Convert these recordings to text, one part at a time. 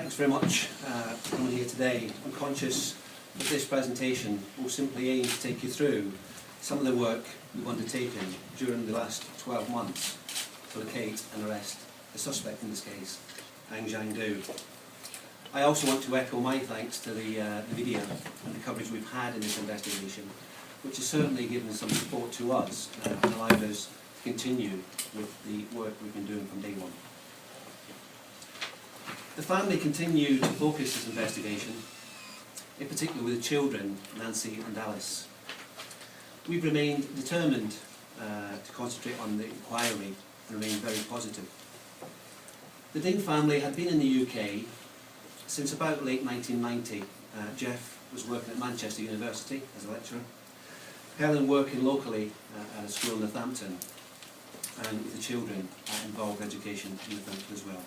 Thanks very much for coming here today. I'm conscious that this presentation will simply aim to take you through some of the work we've undertaken during the last 12 months to locate and arrest the suspect in this case, Ang Jiang Du. I also want to echo my thanks to the media and the coverage we've had in this investigation, which has certainly given some support to us and allowed us to continue with the work we've been doing from day one. The family continued to focus this investigation, in particular with the children, Nancy and Alice. We've remained determined to concentrate on the inquiry and remain very positive. The Ding family had been in the UK since about late 1990. Jeff was working at Manchester University as a lecturer, Helen working locally at a school in Northampton, and with the children involved education in Northampton as well.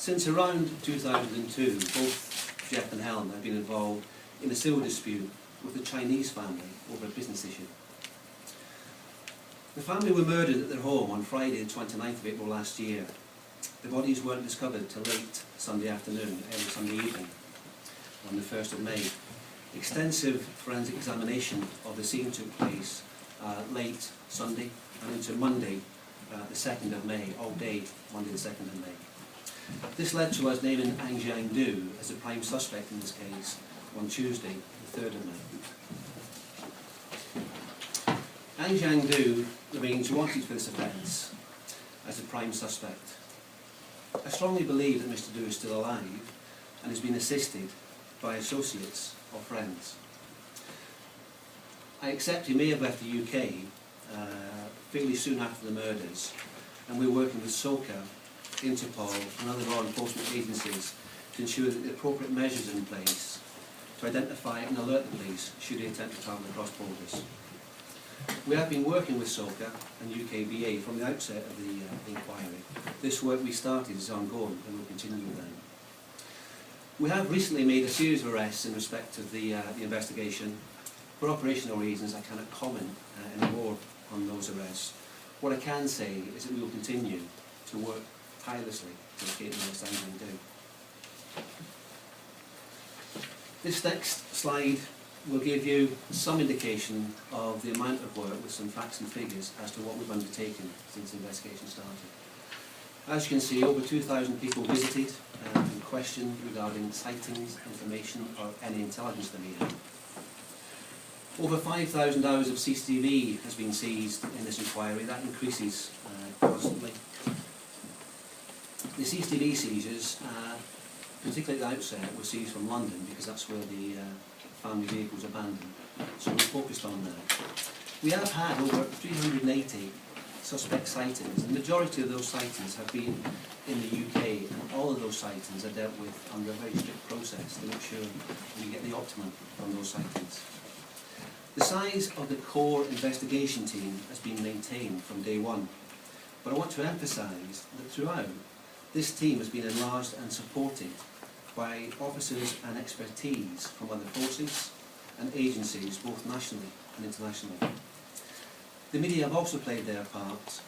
Since around 2002, both Jeff and Helen have been involved in a civil dispute with the Chinese family over a business issue. The family were murdered at their home on Friday the 29th of April last year. The bodies weren't discovered till late Sunday afternoon, early Sunday evening, on the 1st of May. Extensive forensic examination of the scene took place late Sunday and into Monday, the 2nd of May, all day Monday the 2nd of May. This led to us naming Ang Jiang Du as the prime suspect in this case on Tuesday, the 3rd of May. Ang Jiang Du remains wanted for this offence as the prime suspect. I strongly believe that Mr. Du is still alive and has been assisted by associates or friends. I accept he may have left the UK fairly soon after the murders, and we're working with SOCA, Interpol and other law enforcement agencies to ensure that the appropriate measures are in place to identify and alert the police should they attempt to travel across borders. We have been working with SOCA and UKBA from the outset of the inquiry. This work we started is ongoing and will continue then. We have recently made a series of arrests in respect of the investigation. For operational reasons I cannot comment any more on those arrests. What I can say is that we will continue to work tirelessly to locate the next Ang Jiang Du. This next slide will give you some indication of the amount of work with some facts and figures as to what we've undertaken since the investigation started. As you can see, over 2,000 people visited and questioned regarding sightings, information or any intelligence they may have. Over 5,000 hours of CCTV has been seized in this inquiry. That increases constantly. The CCTV seizures, particularly at the outset, were seized from London because that's where the family vehicle was abandoned. So we're focused on that. We have had over 380 suspect sightings. The majority of those sightings have been in the UK, and all of those sightings are dealt with under a very strict process to make sure we get the optimum from those sightings. The size of the core investigation team has been maintained from day one, but I want to emphasise that throughout, this team has been enlarged and supported by officers and expertise from other forces and agencies, both nationally and internationally. The media have also played their part,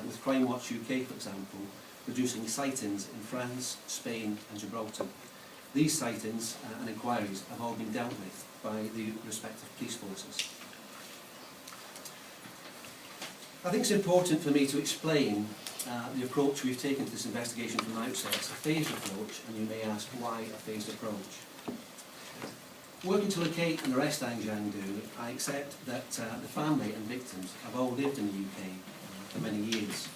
with Crime Watch UK, for example, producing sightings in France, Spain and Gibraltar. These sightings and inquiries have all been dealt with by the respective police forces. I think it's important for me to explain the approach we've taken to this investigation from the outset. It's a phased approach, and you may ask why a phased approach. Working to locate and arrest Ang Jiang Du, I accept that the family and victims have all lived in the UK for many years.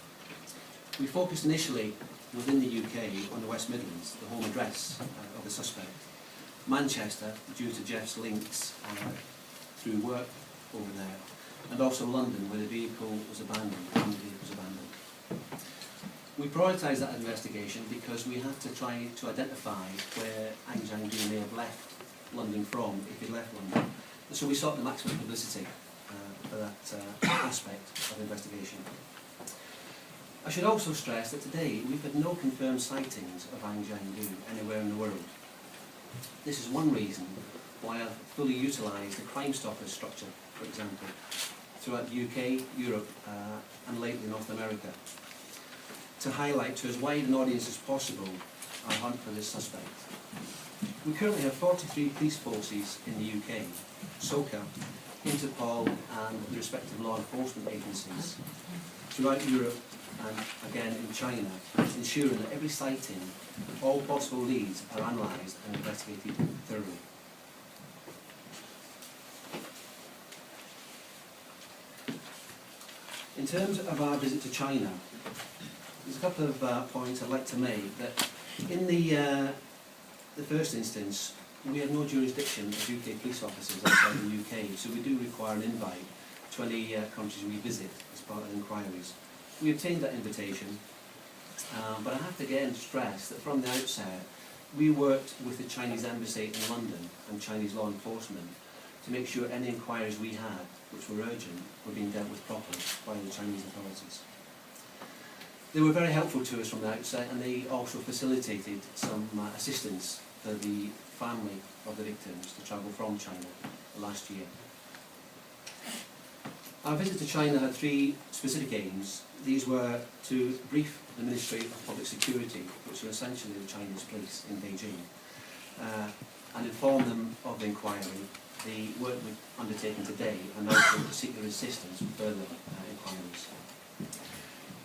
We focused initially within the UK on the West Midlands, the home address of the suspect. Manchester, due to Jeff's links through work over there, and also London, where the vehicle was abandoned, We prioritised that investigation because we had to try to identify where Ang Jiang Du may have left London from, if he left London. And so we sought the maximum publicity for that aspect of the investigation. I should also stress that today we've had no confirmed sightings of Ang Jiang Du anywhere in the world. This is one reason why I've fully utilised the Crime Stoppers structure, for example, throughout the UK, Europe and lately North America, to highlight to as wide an audience as possible our hunt for this suspect. We currently have 43 police forces in the UK, SOCA, Interpol and the respective law enforcement agencies throughout Europe and again in China, ensuring that every sighting, all possible leads are analysed and investigated thoroughly. In terms of our visit to China, there's a couple of points I'd like to make. That in the first instance, we have no jurisdiction as UK police officers outside the UK, so we do require an invite to any countries we visit as part of inquiries. We obtained that invitation, but I have to again stress that from the outset, we worked with the Chinese embassy in London and Chinese law enforcement to make sure any inquiries we had, which were urgent, were being dealt with properly by the Chinese authorities. They were very helpful to us from the outset, and they also facilitated some assistance for the family of the victims to travel from China last year. Our visit to China had three specific aims. These were to brief the Ministry of Public Security, which are essentially the Chinese police in Beijing, and inform them of the inquiry, the work we've undertaken today, and also to seek their assistance with further inquiries.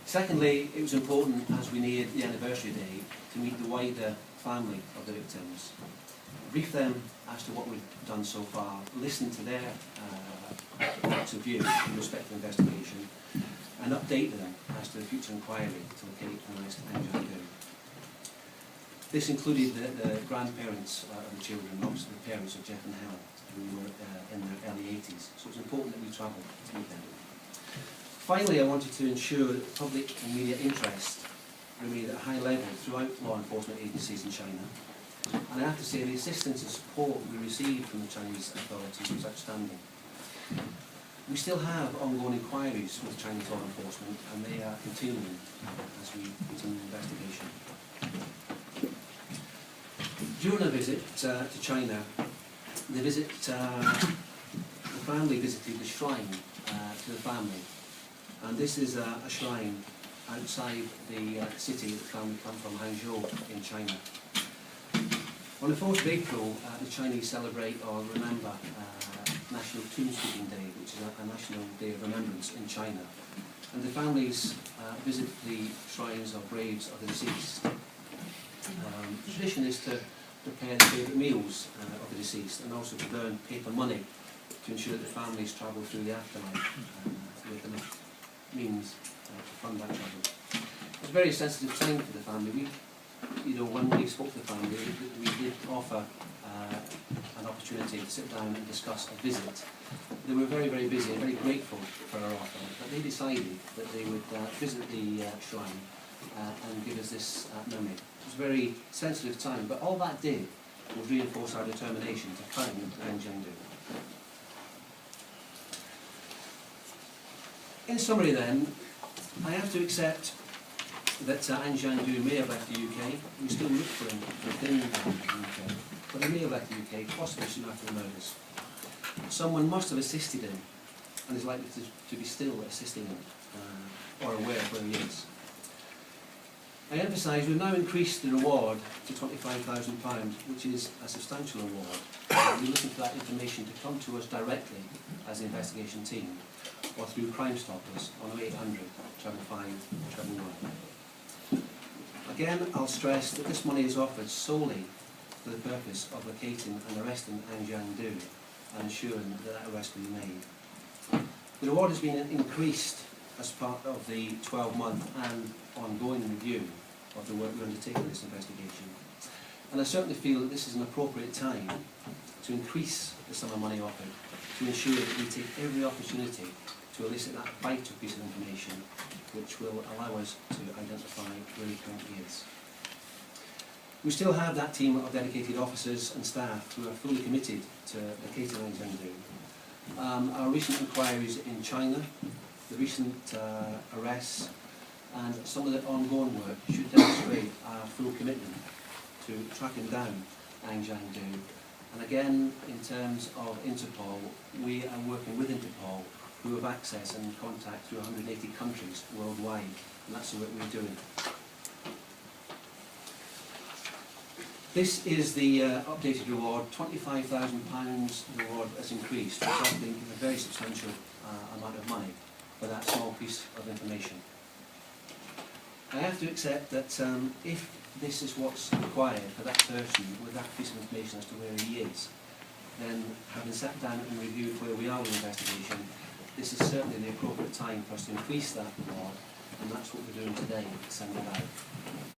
Secondly, it was important, as we neared the anniversary day, to meet the wider family of the victims, brief them as to what we've done so far, listen to their points of view in respect to investigation, and update them as to the future inquiry to locate and arrest An Jiang. This included the grandparents of the children, and also the parents of Jeff and Helen, who were in their early 80s. So it's important that we travel to meet them. Finally, I wanted to ensure that public and media interest remained at a high level throughout law enforcement agencies in China. And I have to say the assistance and support we received from the Chinese authorities was outstanding. We still have ongoing inquiries with Chinese law enforcement, and they are continuing as we continue the investigation. During our visit to China, the family visited the shrine to the family, and this is a shrine outside the city that the family come from, Hangzhou in China. On the 4th of April, the Chinese celebrate or remember National Tomb-Sweeping Day, which is a national day of remembrance in China. And the families visit the shrines or graves of the deceased. The tradition is to prepare the favourite meals of the deceased, and also to burn paper money to ensure that the families travel through the afterlife with enough means to fund that travel. It was a very sensitive time for the family. When we spoke to the family, we did offer an opportunity to sit down and discuss a visit. They were very, very busy and very grateful for our offer, but they decided that they would visit the shrine and give us this memory. It was a very sensitive time, but all that did was reinforce our determination to find An Jiang. In summary then, I have to accept that An Jiang may have left the UK. We still look for him within the UK, but he may have left the UK, possibly soon after the murders. Someone must have assisted him, and is likely to be still assisting him, or aware of where he is. I emphasise we've now increased the reward to £25,000, which is a substantial reward. We're looking for that information to come to us directly as the investigation team, or through Crime Stoppers on 0800 555 111. Again, I'll stress that this money is offered solely for the purpose of locating and arresting An Jiang and ensuring that that arrest can be made. The reward has been increased as part of the 12-month and ongoing review of the work we're undertaking in this investigation. And I certainly feel that this is an appropriate time to increase the sum of money offered, to ensure that we take every opportunity to elicit that vital piece of information which will allow us to identify where he currently is. We still have that team of dedicated officers and staff who are fully committed to locating An Jiang. Our recent inquiries in China, the recent arrests, and some of the ongoing work should demonstrate our full commitment to tracking down An Jiang. And again, in terms of Interpol, we are working with Interpol, who have access and contact through 180 countries worldwide, and that's the work we're doing. This is the updated reward. £25,000 reward has increased, which I think is a very substantial amount of money for that small piece of information. I have to accept that if this is what's required for that person with that piece of information as to where he is, then having sat down and reviewed where we are with the investigation, this is certainly the appropriate time for us to increase that reward, and that's what we're doing today, sending it out.